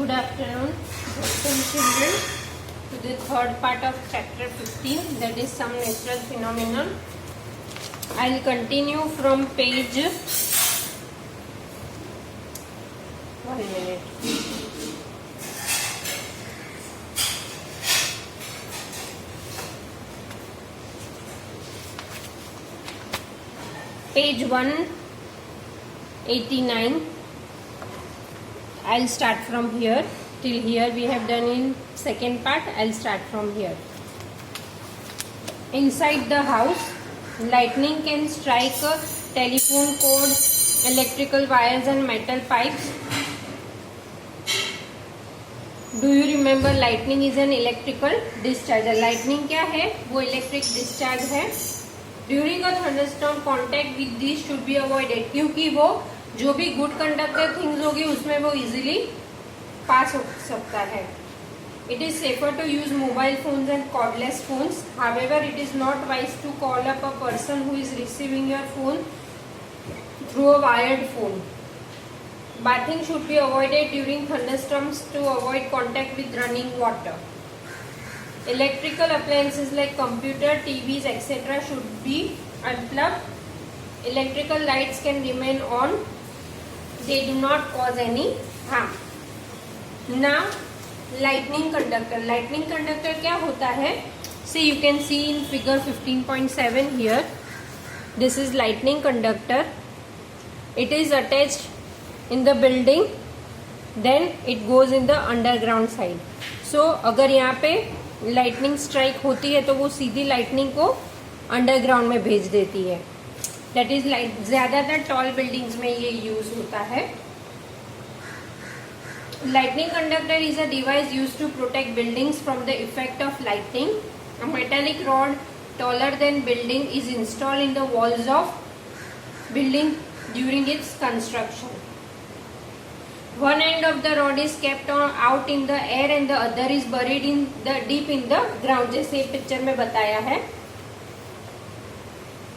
Good afternoon, welcome children to the third part of chapter 15, that is some natural phenomenon. I will continue from page 1 minute. Page 189. I'll start from here. Till here we have done in second part. I'll start from here. Inside the house, lightning can strike a telephone cord, electrical wires and metal pipes. Do you remember lightning is an electrical discharge? Lightning क्या है? वो electric discharge है. During a thunderstorm, contact with these should be avoided. क्योंकि वो जो भी good conductor things होगी उसमें वो इजीली पास हो सकता है. It is safer to use mobile phones and cordless phones. However, it is not wise to call up a person who is receiving your phone through a wired phone. Bathing should be avoided during thunderstorms to avoid contact with running water. Electrical appliances like computer, TVs, etc. should be unplugged. Electrical lights can remain on. They do not cause any harm. Now, lightning conductor. Lightning conductor क्या होता है? See, you can see in figure 15.7 here. This is lightning conductor. It is attached in the building. Then it goes in the underground side. So, अगर यहाँ पे lightning strike होती है तो वो सीधी lightning को underground में भेज देती है. That is like ज़्यादातर tall buildings में ये use होता है. Lightning conductor is a device used to protect buildings from the effect of lightning. A metallic rod taller than building is installed in the walls of building during its construction. One end of the rod is kept out in the air and the other is buried in the deep in the ground. जैसे picture में बताया है.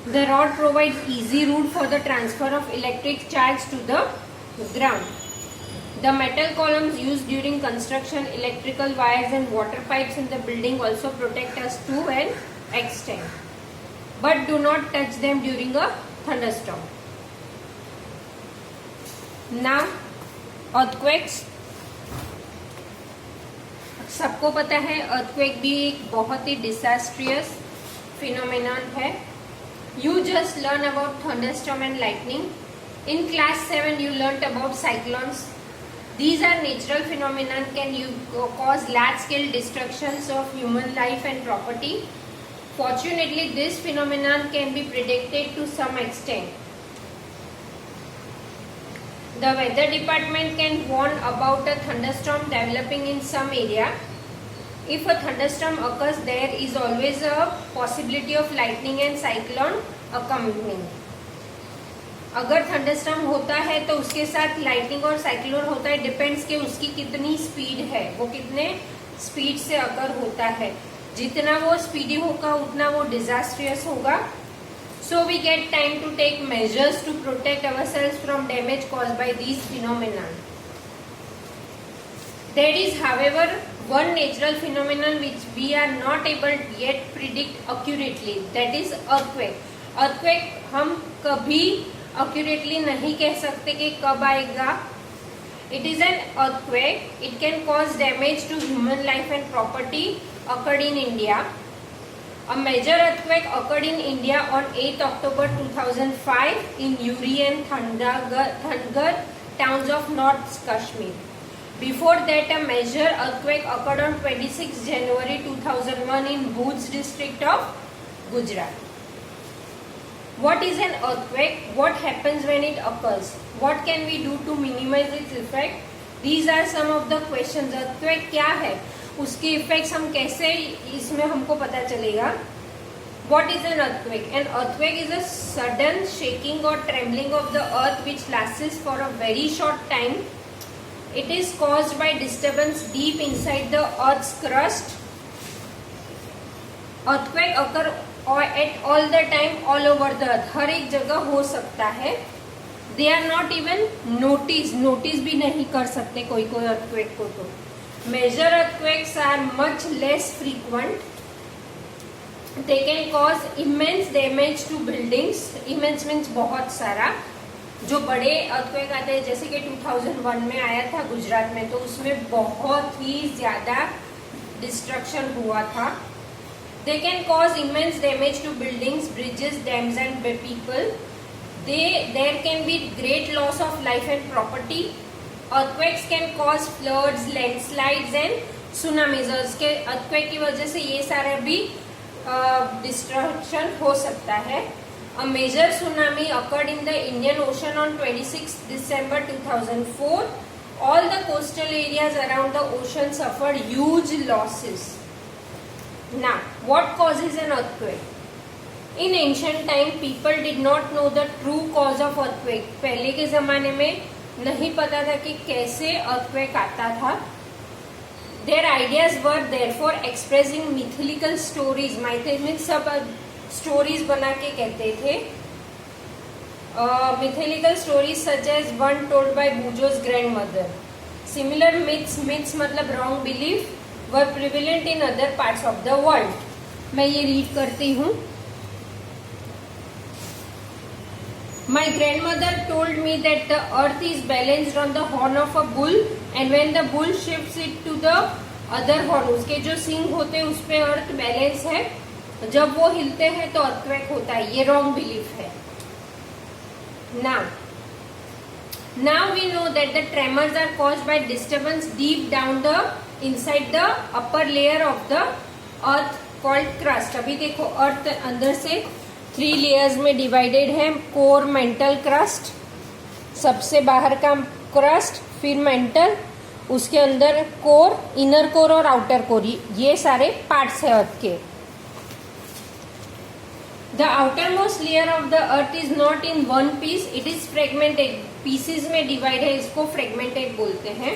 The rod provides easy route for the transfer of electric charge to the ground. The metal columns used during construction, electrical wires and water pipes in the building also protect us to an extent. But do not touch them during a thunderstorm. Now, earthquakes. सबको पता है earthquake भी एक बहुत ही disastrous phenomenon है. You just learn about thunderstorm and lightning. In class 7 you learnt about cyclones. These are natural phenomena can cause large-scale destructions of human life and property. Fortunately, this phenomenon can be predicted to some extent. The weather department can warn about a thunderstorm developing in some area. If a thunderstorm occurs, there is always a possibility of lightning and cyclone accompanying. अगर thunderstorm होता है तो उसके साथ lightning और cyclone होता है. Depends कि उसकी कितनी स्पीड है, वो कितने स्पीड से अगर होता है. जितना वो स्पीडी होगा उतना वो डिजास्ट्रियस होगा. So we get time to take measures to protect ourselves from damage caused by these phenomena. There is however one natural phenomenon which we are not able yet predict accurately, that is earthquake. earthquake हम कभी accurately नहीं कह सकते कि कब आएगा. It is an earthquake. It can cause damage to human life and property occurred in India. A major earthquake occurred in India on 8th October 2005 in Uri and Thangar towns of North Kashmir. Before that, a major earthquake occurred on 26 January 2001 in Bhuj district of Gujarat. What is an earthquake? What happens when it occurs? What can we do to minimize its effect? These are some of the questions. Earthquake क्या है? उसके effects हम कैसे इसमें हमको पता चलेगा? What is an earthquake? An earthquake is a sudden shaking or trembling of the earth which lasts for a very short time. It is caused by disturbance deep inside the earth's crust. Earthquake occur at all the time all over the earth. हर एक जगह हो सकता है. They are not even notice भी नहीं कर सकते कोई अर्थक्वेक को। तो major earthquakes are much less frequent, they can cause immense damage to buildings. Immense means बहुत सारा। जो बड़े अर्थक्वेक आते हैं जैसे कि 2001 में आया था गुजरात में, तो उसमें बहुत ही ज्यादा डिस्ट्रक्शन हुआ था। They can cause immense damage to buildings, bridges, dams and people. There can be great loss of life and property. Earthquakes can cause floods, landslides and tsunamis. के अर्थक्वेक की वजह से ये सारा भी डिस्ट्रक्शन हो सकता है। A major tsunami occurred in the Indian Ocean on 26 December 2004. All the coastal areas around the ocean suffered huge losses. Now, what causes an earthquake? In ancient time, people did not know the true cause of earthquake. पहले के जमाने में नहीं पता था कि कैसे earthquake आता था। Their ideas were therefore expressing mythological stories. Mythological सब स्टोरीज बना के कहते थे। Mythological stories such as one told by बूजोस ग्रैंडमदर। सिमिलर मिथ्स मतलब wrong belief were prevalent in other parts of the world. मैं ये रीड करती हूँ। My grandmother told me that the earth is balanced on the horn of a bull and when the bull shifts it to the other horn, उसके जो सिंग होते हैं उस पे अर्थ बैलेंस है, जब वो हिलते हैं तो अर्थक्वेक होता है। ये रॉन्ग बिलीफ है। Now we know that the tremors are caused by disturbance deep down the inside the upper layer of the earth called crust. अभी देखो अर्थ अंदर से 3 लेयर्स में डिवाइडेड है। Core, mental, crust. सबसे बाहर का क्रस्ट, फिर मेंटल, उसके अंदर कोर, इनर कोर और आउटर कोर, ये सारे पार्ट्स है अर्थ के। The outermost layer of the earth is not in one piece, it is fragmented. Pieces में divide है, इसको fragmented बोलते हैं।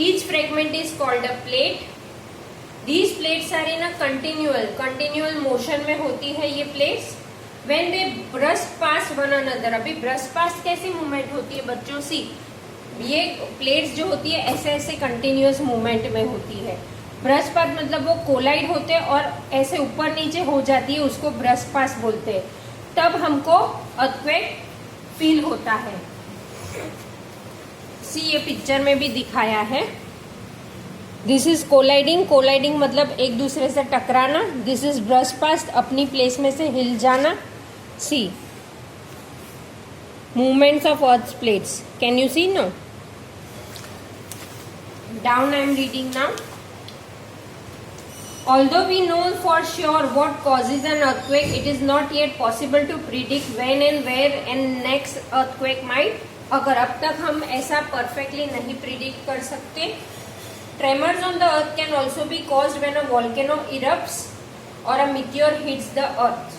Each fragment is called a plate. These plates are in a continual motion में होती है ये plates. When they brush past one another, अभी brush past कैसी movement होती है बच्चों सी? ये plates जो होती है ऐसे ऐसे continuous movement में होती है। ब्रश पास मतलब वो कोलाइड होते हैं और ऐसे ऊपर नीचे हो जाती है, उसको ब्रश पास बोलते हैं। तब हमको अर्थक्वेक फील होता है। सी ये पिक्चर में भी दिखाया है। दिस इज कोलाइडिंग मतलब एक दूसरे से टकराना। दिस इज ब्रश पास, अपनी प्लेस में से हिल जाना। See movements of earth plates, can you see no? Down I am reading now. Although we know for sure what causes an earthquake, it is not yet possible to predict when and where and next earthquake might occur. अब तक हम ऐसा perfectly नहीं predict कर सकते। Tremors on the earth can also be caused when a volcano erupts or a meteor hits the earth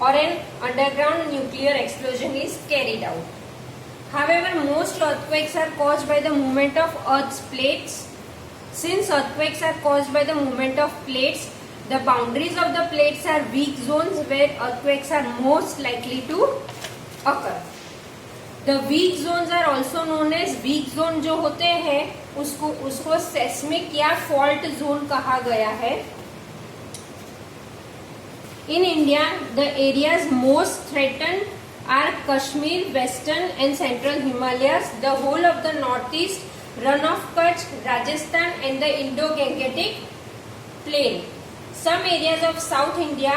or an underground nuclear explosion is carried out. However, most earthquakes are caused by the movement of earth's plates. Since earthquakes are caused by the movement of plates, the boundaries of the plates are weak zones where earthquakes are most likely to occur. The weak zones are also known as weak zone। जो होते हैं उसको seismic या fault zone कहा गया है। In India, the areas most threatened are Kashmir, Western and Central Himalayas, the whole of the Northeast, run of Kutch, Rajasthan and the Indo-Gangetic Plain. Some areas of South India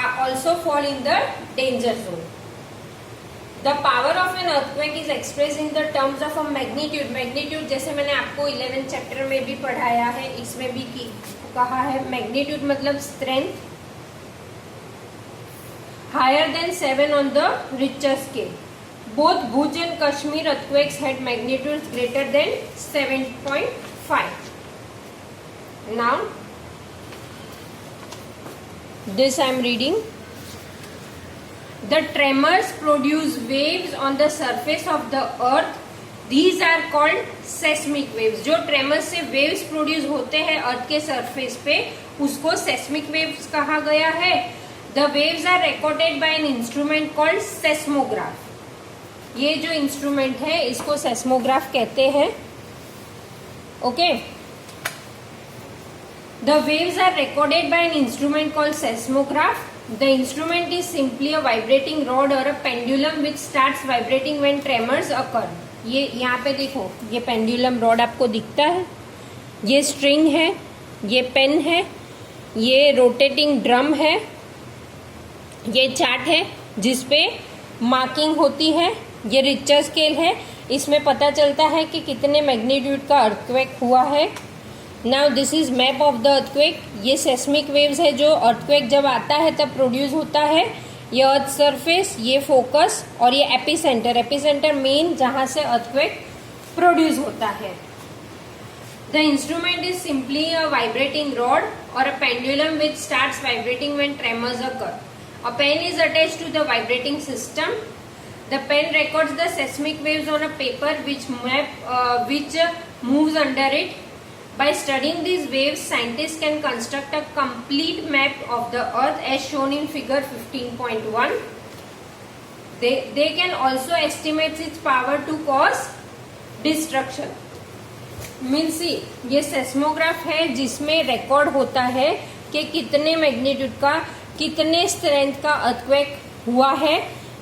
are also fall in the danger zone. The power of an earthquake is expressed in the terms of a magnitude. Magnitude जैसे मैंने आपको 11th chapter में भी पढ़ाया है, इसमें भी कहा है। magnitude मतलब strength higher than 7 on the Richter scale. Both Bhuj and Kashmir earthquakes had magnitudes greater than 7.5. Now, this I am reading. The tremors produce waves on the surface of the earth. These are called seismic waves. जो tremors से waves produce होते हैं अर्थ के surface पे, उसको seismic waves कहा गया है। The waves are recorded by an instrument called seismograph. ये जो इंस्ट्रूमेंट है इसको सेस्मोग्राफ कहते हैं। Okay, the waves are recorded by an instrument called seismograph. The instrument is simply a vibrating rod और a pendulum which starts vibrating when tremors occur. ये यहाँ पे देखो, ये पेंडुलम रॉड आपको दिखता है, ये स्ट्रिंग है, ये पेन है, ये रोटेटिंग ड्रम है, ये चार्ट है जिसपे मार्किंग होती है, ये रिक्टर स्केल है, इसमें पता चलता है कि कितने मैग्नीट्यूड का अर्थक्वेक हुआ है। Now this is map of the earthquake. ये सेस्मिक वेव्स है जो अर्थक्वेक जब आता है तब प्रोड्यूस होता है। ये अर्थ सरफेस, ये फोकस और ये एपिसेंटर। एपिसेंटर मेन जहां से अर्थक्वेक प्रोड्यूस होता है। The instrument is simply a vibrating rod और a pendulum which starts vibrating when tremors occur. A pen is attached to the vibrating system. The pen records the seismic waves on a paper which moves under it. By studying these waves, scientists can construct a complete map of the Earth as shown in figure 15.1. They can also estimate its power to cause destruction. Means ये seismograph है जिसमें record होता है कि कितने magnitude का, कितने strength का अर्थक्वेक हुआ है।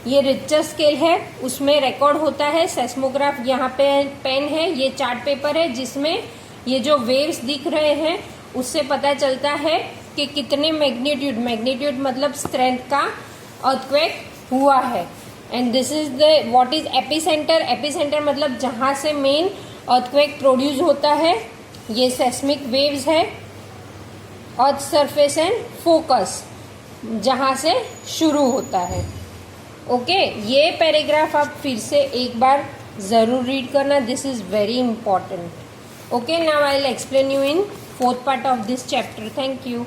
ये रिक्टर स्केल है, उसमें रिकॉर्ड होता है। सेस्मोग्राफ यहाँ पे पेन है, ये चार्ट पेपर है जिसमें ये जो वेव्स दिख रहे हैं उससे पता चलता है कि कितने मैग्नीट्यूड मतलब स्ट्रेंथ का अर्थक्वेक हुआ है। And this is the what is epicentre. Epicentre मतलब जहाँ से मेन अर्थक्वेक प्रोड्यूस होता है। ये सेस्मिक वेव्स है। अर्थ सरफेस एंड फोकस जहां से शुरू होता है। ओके, ये पैराग्राफ आप फिर से एक बार जरूर रीड करना, this is very important. Okay, now I will explain you in 4th part of this chapter. Thank you.